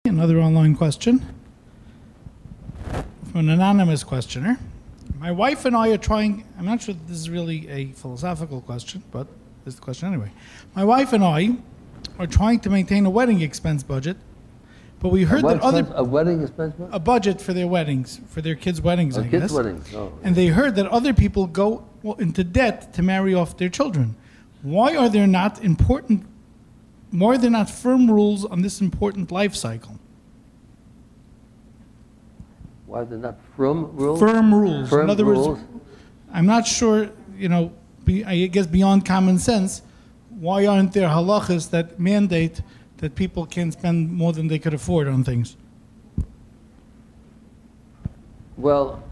Another online question from an anonymous questioner. My wife and I are trying, I'm not sure that this is really a philosophical question, but this is the question anyway. My wife and I are trying to maintain a wedding expense budget, but we heard that a wedding expense budget? A budget for their weddings, for their kids' weddings, I guess. Kids' weddings, oh. And they heard that other people go into debt to marry off their children. Why are there not firm rules on this important life cycle? Why are there not firm rules? Firm rules. Firm In other rules. words, I'm not sure, I guess beyond common sense, why aren't there halachas that mandate that people can't spend more than they could afford on things? Well,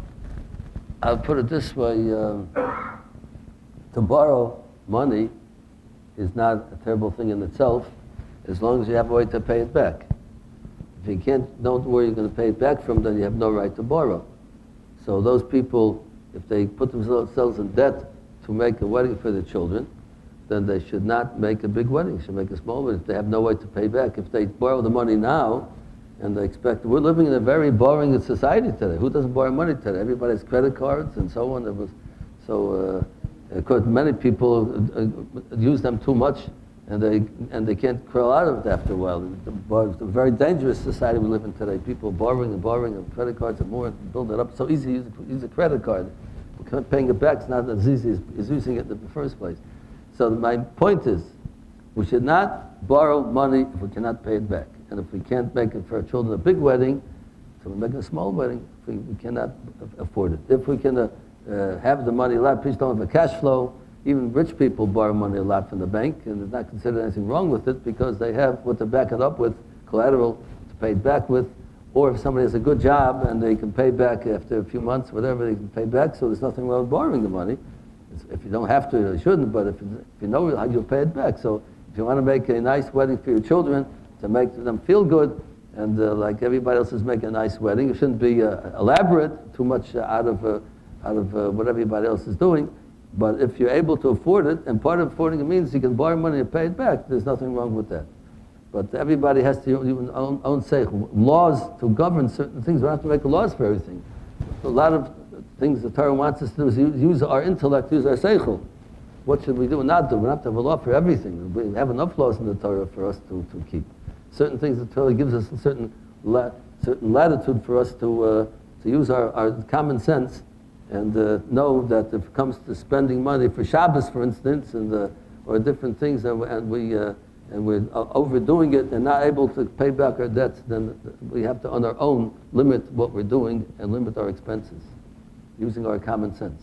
I'll put it this way. To borrow money is not a terrible thing in itself, as long as you have a way to pay it back. If you don't know where you're going to pay it back from, then you have no right to borrow. So those people, if they put themselves in debt to make a wedding for their children, then they should not make a big wedding. They should make a small wedding if they have no way to pay back. If they borrow the money now, and they expect, we're living in a very borrowing society today. Who doesn't borrow money today? Everybody has credit cards and so on. Of course, many people use them too much, and they can't crawl out of it after a while. It's a very dangerous society we live in today. People borrowing and credit cards and more, build it up. So easy to use a credit card. Paying it back is not as easy as using it in the first place. So my point is, we should not borrow money if we cannot pay it back. And if we can't make it for our children a big wedding, so we make a small wedding, we cannot afford it. If we can have the money a lot, please don't have a cash flow. Even rich people borrow money a lot from the bank, and there's not considered anything wrong with it because they have what to back it up with, collateral to pay it back with. Or if somebody has a good job and they can pay back after a few months, whatever, they can pay back, so there's nothing wrong with borrowing the money. If you don't have to, you shouldn't, but if you know how you'll pay it back. So if you want to make a nice wedding for your children, to make them feel good, and like everybody else is making a nice wedding, it shouldn't be elaborate, too much out of what everybody else is doing. But if you're able to afford it, and part of affording it means you can borrow money and pay it back, there's nothing wrong with that. But everybody has to use own say laws to govern certain things. We don't have to make laws for everything. A lot of things the Torah wants us to do is use our intellect, use our seichel. What should we do and not do? We don't have to have a law for everything. We have enough laws in the Torah for us to keep. Certain things the Torah gives us a certain latitude for us to use our common sense and know that if it comes to spending money for Shabbos, for instance, or different things, and we're overdoing it and not able to pay back our debts, then we have to, on our own, limit what we're doing and limit our expenses using our common sense.